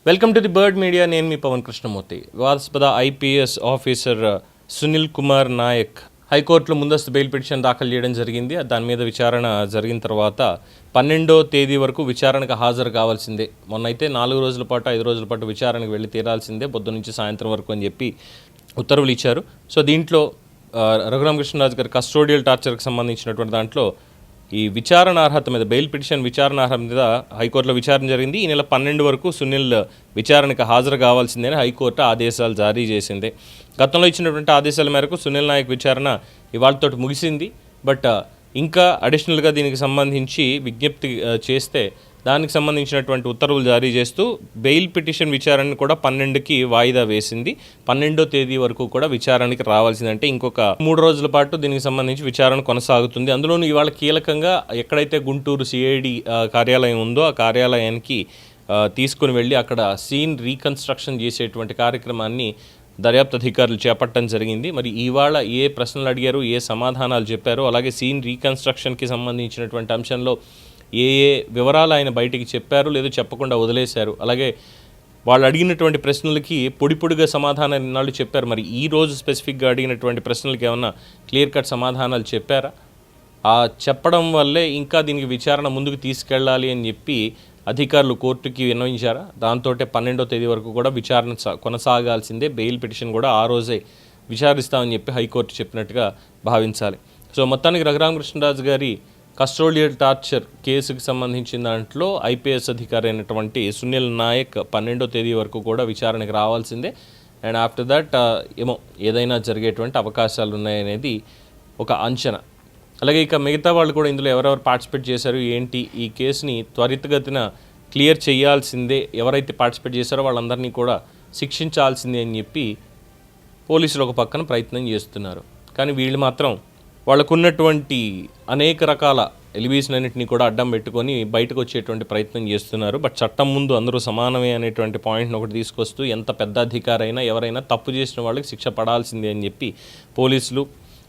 Welcome to the bird media. నేను మీ పవన్ కృష్ణమూర్తి. వివాదాస్పద IPS officer Sunil Kumar Naik హైకోర్టులో ముందస్తు బెయిల్ పిటిషన్ దాఖలు చేయడం జరిగింది. దాని మీద విచారణ జరిగిన తర్వాత 12వ తేదీ వరకు విచారణకు హాజరు కావాల్సిందే. మొన్నైతే 4 రోజుల పాటు 5 రోజుల పాటు విచారణకు వెళ్ళి తీరాల్సిందే పొద్దు నుంచి సాయంత్రం వరకు అని చెప్పి ఉత్తర్వులు ఇచ్చారు. సో దీంట్లో రఘురామకృష్ణరాజు గారి కస్టోడియల్ టార్చర్కి సంబంధించినటువంటి దాంట్లో ఈ విచారణ అర్హత మీద బెయిల్ పిటిషన్ విచారణ అర్హత మీద హైకోర్టులో విచారణ జరిగింది. ఈ నెల 12 వరకు సునీల్ విచారణకు హాజరు కావాల్సిందని హైకోర్టు ఆదేశాలు జారీ చేసింది. గతంలో ఇచ్చినటువంటి ఆదేశాల మేరకు సునీల్ నాయక్ విచారణ ఇవాళతో ముగిసింది. బట్ ఇంకా అడిషనల్గా దీనికి సంబంధించి విజ్ఞప్తి చేస్తే దానికి సంబంధించినటువంటి ఉత్తర్వులు జారీ చేస్తూ బెయిల్ పిటిషన్ విచారణను కూడా 12కి వాయిదా వేసింది. 12వ తేదీ వరకు కూడా విచారణకి రావాల్సిందంటే ఇంకొక 3 రోజుల పాటు దీనికి సంబంధించి విచారణ కొనసాగుతుంది. అందులోనూ ఇవాళ కీలకంగా ఎక్కడైతే గుంటూరు సిఐడి కార్యాలయం ఉందో ఆ కార్యాలయానికి తీసుకుని వెళ్ళి అక్కడ సీన్ రీకన్స్ట్రక్షన్ చేసేటువంటి కార్యక్రమాన్ని దర్యాప్తు అధికారులు చేపట్టడం జరిగింది. మరి ఇవాళ ఏ ప్రశ్నలు అడిగారు, ఏ సమాధానాలు చెప్పారు, అలాగే సీన్ రీకన్స్ట్రక్షన్కి సంబంధించినటువంటి అంశంలో ఏ వివరాలు ఆయన బయటికి చెప్పారు లేదు చెప్పకుండా వదిలేశారు, అలాగే వాళ్ళు అడిగినటువంటి ప్రశ్నలకి పొడిగా సమాధానాలు ఇన్నాళ్ళు చెప్పారు. మరి ఈ రోజు స్పెసిఫిక్గా అడిగినటువంటి ప్రశ్నలకి ఏమన్నా క్లియర్ కట్ సమాధానాలు చెప్పారా? ఆ చెప్పడం వల్లే ఇంకా దీనికి విచారణ ముందుకు తీసుకెళ్ళాలి అని చెప్పి అధికారులు కోర్టుకి విన్నవించారా? దాంతో 12వ తేదీ వరకు కూడా విచారణ కొనసాగాల్సిందే. బెయిల్ పిటిషన్ కూడా ఆ రోజే విచారిస్తామని చెప్పి హైకోర్టు చెప్పినట్టుగా భావించాలి. సో మొత్తానికి రఘురామకృష్ణరాజు గారి కస్టోడియల్ టార్చర్ కేసుకు సంబంధించిన దాంట్లో ఐపీఎస్ అధికారి అయినటువంటి సునీల్ నాయక్ 12వ తేదీ వరకు కూడా విచారణకు రావాల్సిందే. అండ్ ఆఫ్టర్ దట్ ఏదైనా జరిగేటువంటి అవకాశాలు ఉన్నాయనేది ఒక అంచనా. అలాగే ఇక మిగతా వాళ్ళు కూడా ఇందులో ఎవరెవరు పార్టిసిపేట్ చేశారు ఏంటి, ఈ కేసుని త్వరితగతిన క్లియర్ చేయాల్సిందే, ఎవరైతే పార్టిసిపేట్ చేశారో వాళ్ళందరినీ కూడా శిక్షించాల్సిందే అని చెప్పి పోలీసులు ఒక పక్కన ప్రయత్నం చేస్తున్నారు. కానీ వీళ్ళు మాత్రం వాళ్ళకున్నటువంటి అనేక రకాల ఎలివేషన్ అన్నింటినీ కూడా అడ్డం పెట్టుకొని బయటకు వచ్చేటువంటి ప్రయత్నం చేస్తున్నారు. బట్ చట్టం ముందు అందరూ సమానమే అనేటువంటి పాయింట్ని ఒకటి తీసుకొస్తూ ఎంత పెద్ద అధికారైనా ఎవరైనా తప్పు చేసిన వాళ్ళకి శిక్ష పడాల్సిందే అని చెప్పి పోలీసులు,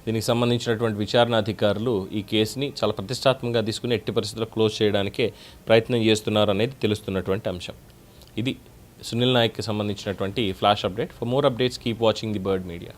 దీనికి సంబంధించినటువంటి విచారణ అధికారులు ఈ కేసుని చాలా ప్రతిష్టాత్మకంగా తీసుకుని ఎట్టి పరిస్థితుల్లో క్లోజ్ చేయడానికే ప్రయత్నం చేస్తున్నారు అనేది తెలుస్తున్నటువంటి అంశం. ఇది సునీల్ నాయక్కి సంబంధించినటువంటి flash update. For more updates keep watching the bird media.